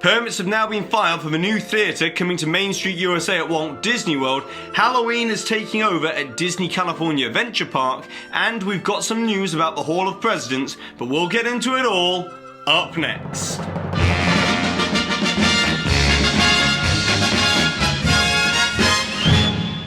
Permits have now been filed for the new theatre coming to Main Street USA at Walt Disney World. Halloween is taking over at Disney California Adventure Park, and we've got some news about the Hall of Presidents, but we'll get into it all up next.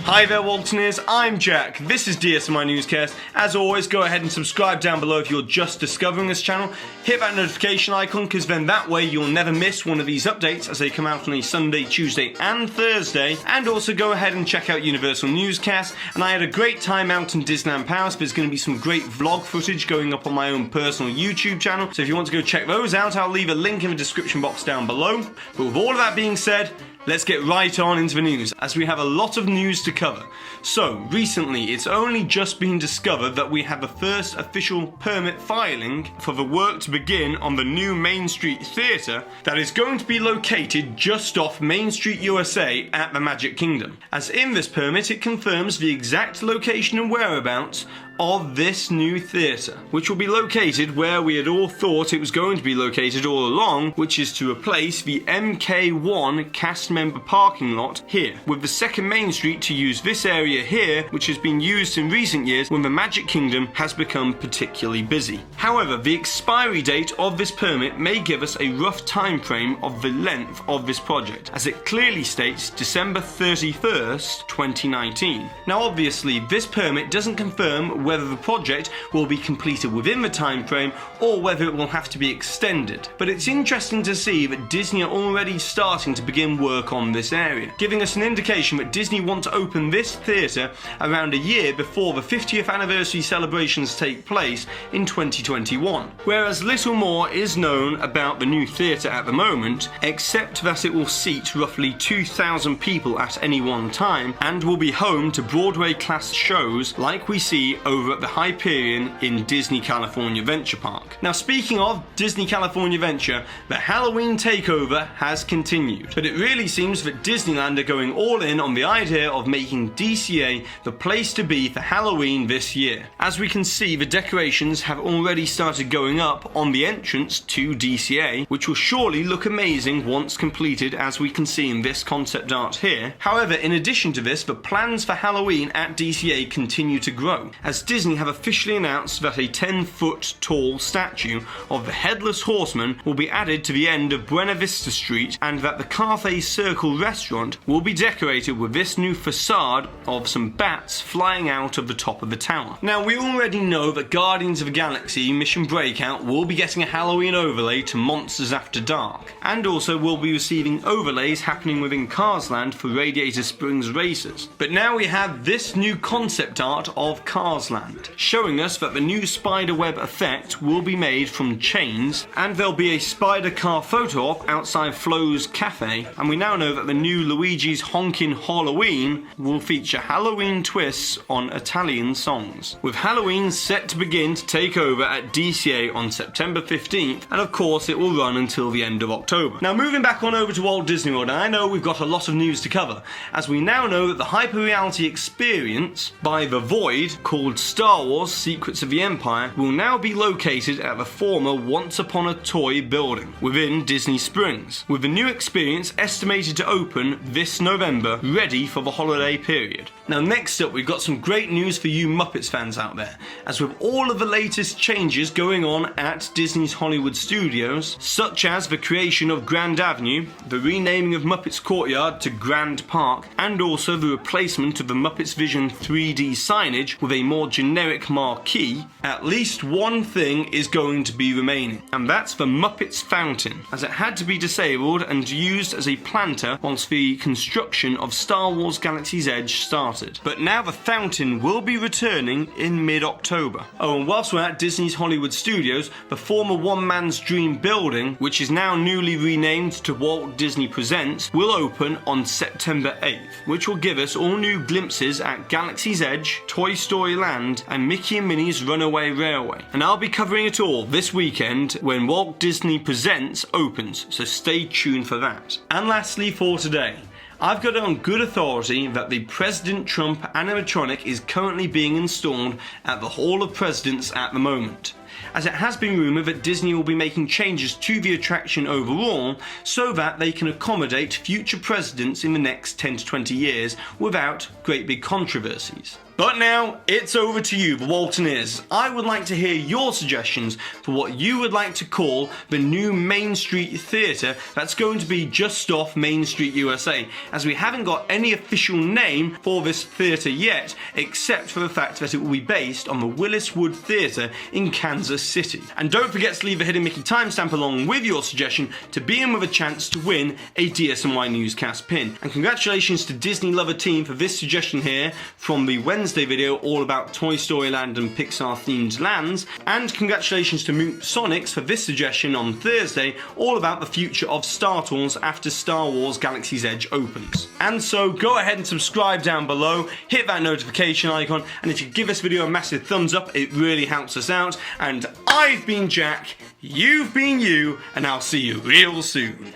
Hi there Waltoneers, I'm Jack, this is DSNY Newscast. As always, go ahead and subscribe down below if you're just discovering this channel. Hit that notification icon, because then that way you'll never miss one of these updates as they come out on a Sunday, Tuesday and Thursday. And also go ahead and check out Universal Newscast. And I had a great time out in Disneyland Paris. There's going to be some great vlog footage going up on my own personal YouTube channel. So if you want to go check those out, I'll leave a link in the description box down below. But with all of that being said, let's get right on into the news, as we have a lot of news to cover. So, recently, it's only just been discovered that we have the first official permit filing for the work to begin on the new Main Street Theatre that is going to be located just off Main Street USA at the Magic Kingdom. As in this permit, it confirms the exact location and whereabouts of this new theatre, which will be located where we had all thought it was going to be located all along, which is to replace the MK1 cast member parking lot here, with the second Main Street to use this area here, which has been used in recent years when the Magic Kingdom has become particularly busy. However, the expiry date of this permit may give us a rough time frame of the length of this project, as it clearly states December 31st, 2019. Now obviously, this permit doesn't confirm whether the project will be completed within the time frame or whether it will have to be extended. But it's interesting to see that Disney are already starting to begin work on this area, giving us an indication that Disney want to open this theatre around a year before the 50th anniversary celebrations take place in 2021. Whereas little more is known about the new theatre at the moment, except that it will seat roughly 2,000 people at any one time and will be home to Broadway class shows like we see over at the Hyperion in Disney California Adventure Park. Now speaking of Disney California Adventure, the Halloween Takeover has continued, but it really seems that Disneyland are going all in on the idea of making DCA the place to be for Halloween this year. As we can see, the decorations have already started going up on the entrance to DCA, which will surely look amazing once completed, as we can see in this concept art here. However, in addition to this, the plans for Halloween at DCA continue to grow, as Disney have officially announced that a 10-foot tall statue of the Headless Horseman will be added to the end of Buena Vista Street, and that the Cathay Circle restaurant will be decorated with this new facade of some bats flying out of the top of the tower. Now, we already know that Guardians of the Galaxy Mission Breakout will be getting a Halloween overlay to Monsters After Dark, and also will be receiving overlays happening within Cars Land for Radiator Springs Racers. But now we have this new concept art of Cars Land, showing us that the new spiderweb effect will be made from chains, and there'll be a spider car photo op outside Flo's Cafe, and we now know that the new Luigi's Honkin' Halloween will feature Halloween twists on Italian songs, with Halloween set to begin to take over at DCA on September 15th, and of course it will run until the end of October. Now moving back on over to Walt Disney World, and I know we've got a lot of news to cover, as we now know that the hyper-reality experience by The Void, called Star Wars Secrets of the Empire, will now be located at the former Once Upon a Toy building within Disney Springs, with the new experience estimated to open this November, ready for the holiday period. Now next up, we've got some great news for you Muppets fans out there, as with all of the latest changes going on at Disney's Hollywood Studios, such as the creation of Grand Avenue, the renaming of Muppets Courtyard to Grand Park, and also the replacement of the Muppets Vision 3D signage with a more generic marquee, at least one thing is going to be remaining, and that's the Muppets Fountain, as it had to be disabled and used as a planter once the construction of Star Wars Galaxy's Edge started. But now the fountain will be returning in mid-October. Oh, and whilst we're at Disney's Hollywood Studios, the former One Man's Dream building, which is now newly renamed to Walt Disney Presents, will open on September 8th, which will give us all new glimpses at Galaxy's Edge, Toy Story Land, and Mickey and Minnie's Runaway Railway. And I'll be covering it all this weekend when Walt Disney Presents opens, so stay tuned for that. And lastly for today, I've got it on good authority that the President Trump animatronic is currently being installed at the Hall of Presidents at the moment. as it has been rumoured that Disney will be making changes to the attraction overall so that they can accommodate future presidents in the next 10 to 20 years without great big controversies. But now, it's over to you, the Waltoneers. I would like to hear your suggestions for what you would like to call the new Main Street Theatre that's going to be just off Main Street, USA, as we haven't got any official name for this theatre yet, except for the fact that it will be based on the Willis Wood Theatre in Kansas City. And don't forget to leave a Hidden Mickey timestamp along with your suggestion to be in with a chance to win a DSNY Newscast pin. And congratulations to Disney Lover Team for this suggestion here from the Wednesday video all about Toy Story Land and Pixar themed lands, and congratulations to Moot Sonics for this suggestion on Thursday all about the future of Star Tours after Star Wars Galaxy's Edge opens. And so go ahead and subscribe down below, hit that notification icon, and if you give this video a massive thumbs up it really helps us out. And I've been Jack, you've been you, and I'll see you real soon.